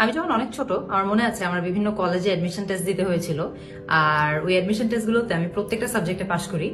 আমি যখন অনেক ছোট আমার মনে আছে আমার বিভিন্ন কলেজে অ্যাডমিশন টেস্ট দিতে হয়েছিল আর ওই অ্যাডমিশন টেস্টগুলোতে আমি প্রত্যেকটা সাবজেক্টে পাস করি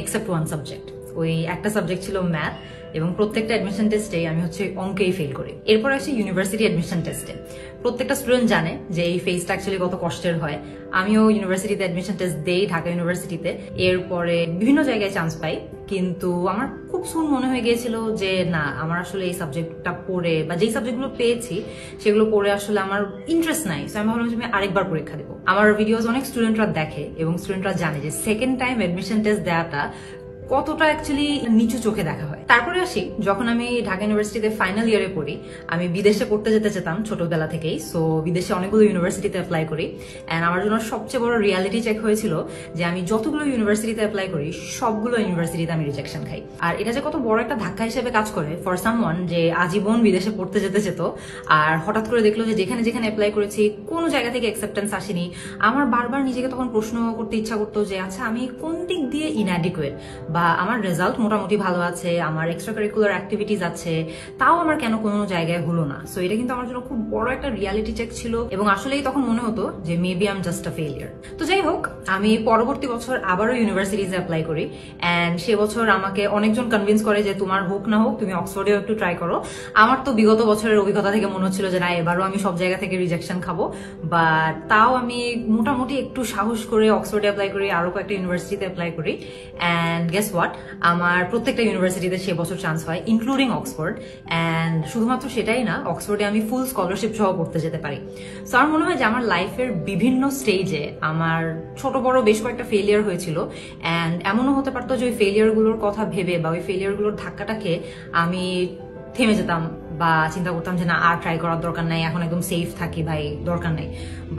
এক্সেপ্ট ওয়ান সাবজেক্ট। ওই একটা সাবজেক্ট ছিল ম্যাথ এবং প্রত্যেকটা অ্যাডমিশন টেস্টেই আমি অঙ্কেই ফেল করি। এরপর আসি ইউনিভার্সিটি অ্যাডমিশন টেস্টে। প্রত্যেকটা স্টুডেন্ট জানে যে এই ফেজটা অ্যাকচুয়ালি কত কষ্টের হয়। আমিও ইউনিভার্সিটিতে অ্যাডমিশন টেস্ট দেই, ঢাকা ইউনিভার্সিটিতে। এরপরে বিভিন্ন জায়গায় চান্স পাই, কিন্তু আমার খুব সুন মনে হয়ে গিয়েছিল যে না, আমার আসলে এই সাবজেক্টটা পড়ে বা যেই সাবজেক্টগুলো পেয়েছি সেগুলো পড়ে আসলে আমার ইন্টারেস্ট নাই। সো আমি ভাবলাম যে আমি আরেকবার পরীক্ষা দেবো। আমার ভিডিওস অনেক স্টুডেন্টরা দেখে এবং স্টুডেন্টরা জানে যে সেকেন্ড টাইম অ্যাডমিশন টেস্ট দেওয়াটা কতটা অ্যাকচুয়ালি নিচু চোখে দেখা হয়। তারপরে আসি যখন আমি ঢাকা ইউনিভার্সিটিতে ফাইনাল ইয়ারে পড়ি। আমি বিদেশে পড়তে যেতে চেতাম ছোটবেলা থেকেই, সো বিদেশে অনেকগুলো ইউনিভার্সিটিতে অ্যাপ্লাই করি। অ্যান্ড আমার জন্য সবচেয়ে বড় রিয়ালিটি চেক হয়েছিল যে আমি যতগুলো ইউনিভার্সিটিতে অ্যাপ্লাই করি সবগুলো ইউনিভার্সিটিতে আমি রিজেকশন খাই। আর এটা যে কত বড় একটা ধাক্কা হিসেবে কাজ করে ফর সামওয়ান যে আজীবন বিদেশে পড়তে যেতে চেত আর হঠাৎ করে দেখলো যে যেখানে যেখানে অ্যাপ্লাই করেছি কোনো জায়গা থেকে অ্যাকসেপ্টেন্স আসেনি। আমার বারবার নিজেকে তখন প্রশ্ন করতে ইচ্ছা করতো যে আচ্ছা আমি কোন দিক দিয়ে ইনঅ্যাডিকুয়েট, বা আমার রেজাল্ট মোটামুটি ভালো আছে, আমার এক্সট্রা কারিকুলার অ্যাক্টিভিটিস আছে, তাও আমার কেন কোনো জায়গায় হলো না। সো এটা কিন্তু আমার জন্য খুব বড় একটা রিয়ালিটি চেক ছিল এবং আসলেই তখন মনে হতো যে maybe I am just a failure. তো যাই হোক, আমি পরবর্তী বছর আবারও ইউনিভার্সিটিতে অ্যাপ্লাই করি অ্যান্ড সে বছর আমাকে অনেকজন কনভিন্স করে যে তোমার হোক না হোক তুমি অক্সফোর্ডেও একটু ট্রাই করো। আমার তো বিগত বছরের অভিজ্ঞতা থেকে মনে হচ্ছিল যে না, এবারও আমি সব জায়গা থেকে রিজেকশন খাবো, বাট তাও আমি মোটামুটি একটু সাহস করে অক্সফোর্ডে অ্যাপ্লাই করি, আরো কয়েকটা ইউনিভার্সিটিতে অ্যাপ্লাই করি। অ্যান্ড গেস হোয়াট, আমার প্রত্যেকটা ইউনিভার্সিটিতে সে বছর চান্স হয়, ইনক্লুডিং অক্সফোর্ড। অ্যান্ড শুধুমাত্র সেটাই না, অক্সফোর্ডে আমি ফুল স্কলারশিপ সহ পড়তে যেতে পারি। সো আমার মনে হয় যে আমার লাইফের বিভিন্ন স্টেজে আমার ছোট বড় বেশ কয়েকটা ফেলিয়ার হয়েছিল। অ্যান্ড এমনও হতে পারতো যে ওই ফেলিয়ারগুলোর কথা ভেবে বা ওই ফেলিয়ারগুলোর ধাক্কাটাকে আমি থেমে যেতাম বা চিন্তা করতাম যে না, আর ট্রাই করার দরকার নাই, এখন একদম সেফ থাকি ভাই, দরকার নাই।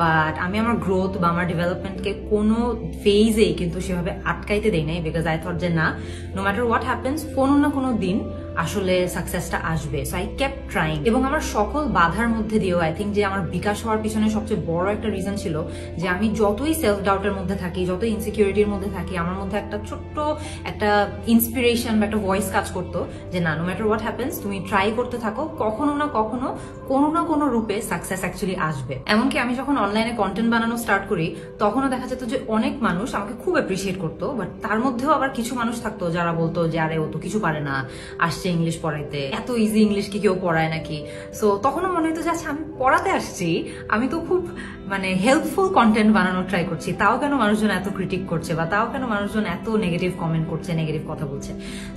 বাট আমি আমার গ্রোথ বা আমার ডেভেলপমেন্টকে কোনো ফেজেই কিন্তু সেভাবে আটকাইতে দেই নাই, বিকজ আই থট যে না, নো ম্যাটার হোয়াট হ্যাপেন্স, কোনো না কোনো দিন আসলে সাকসেসটা আসবে। So I kept trying. এবং আমার সকল বাধার মধ্যে দিয়েও আই থিঙ্ক যে আমার বিকাশ হওয়ার পিছনে সবচেয়ে বড় একটা রিজন ছিল যে আমি যতই সেলফ ডাউটের মধ্যে থাকি, যতই ইনসিকিউরিটির মধ্যে থাকি, আমার মধ্যে একটা ছোট্ট একটা ইন্সপিরেশন বা একটা ভয়েস কাজ করতো যে না, নো ম্যাটার হোয়াট হ্যাপেন্স, তুমি ট্রাই করতে থাকো, কখনো না কখনো কোনো না কোনো রূপে সাকসেস অ্যাকচুয়ালি আসবে। এমনকি আমি যখন অনলাইনে কন্টেন্ট বানানো স্টার্ট করি তখনও দেখা যেত যে অনেক মানুষ আমাকে খুব অ্যাপ্রিসিয়েট করতো, বাট তার মধ্যেও আবার কিছু মানুষ থাকতো যারা বলতো যে আরে ও তো কিছু পারে না, আসছে ইংলিশ পড়াইতে, এত ইজি ইংলিশ কি কেউ পড়ায় নাকি। সো তখনও মনে হতো যে আচ্ছা, আমি পড়াতে আসছি, আমি তো খুব হেল্পফুল কন্টেন্ট বানানোর ট্রাই করছি, তাও কেন মানুষজন এত ক্রিটিক করছে বা তাও কেন মানুষজন এত নেগেটিভ কমেন্ট করছে, নেগেটিভ কথা বলছে।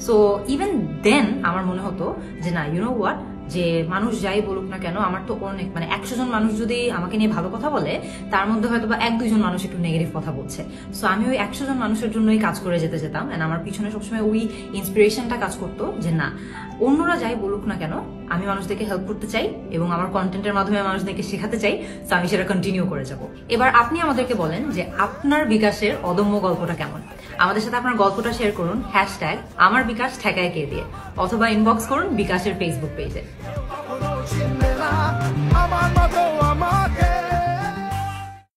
সো ইভেন দেন আমার মনে হতো যে না, ইউ নো হোয়াট, যে মানুষ যাই বলুক না কেন, আমার তো অনেক 100 জন মানুষ যদি আমাকে নিয়ে ভালো কথা বলে তার মধ্যে হয়তো বা 1-2 জন মানুষ একটু নেগেটিভ কথা বলছে। সো আমি ওই 100 জন মানুষের জন্যই কাজ করে যেতে যেতাম। এন্ড আমার পিছনে সবসময় ওই ইন্সপিরেশনটা কাজ করতো যে না, অন্যরা যাই বলুক না কেন, আমি মানুষদেরকে হেল্প করতে চাই এবং আমার কন্টেন্টের মাধ্যমে মানুষদেরকে শেখাতে চাই। তো আমি সেটা কন্টিনিউ করে যাব। এবার আপনি আমাদেরকে বলেন যে আপনার বিকাশের অদম্য গল্পটা কেমন। আমাদের সাথে আপনার গল্পটা শেয়ার করুন #আমার বিকাশ ঠেকায় কে দিয়ে, অথবা ইনবক্স করুন বিকাশের ফেসবুক পেজে।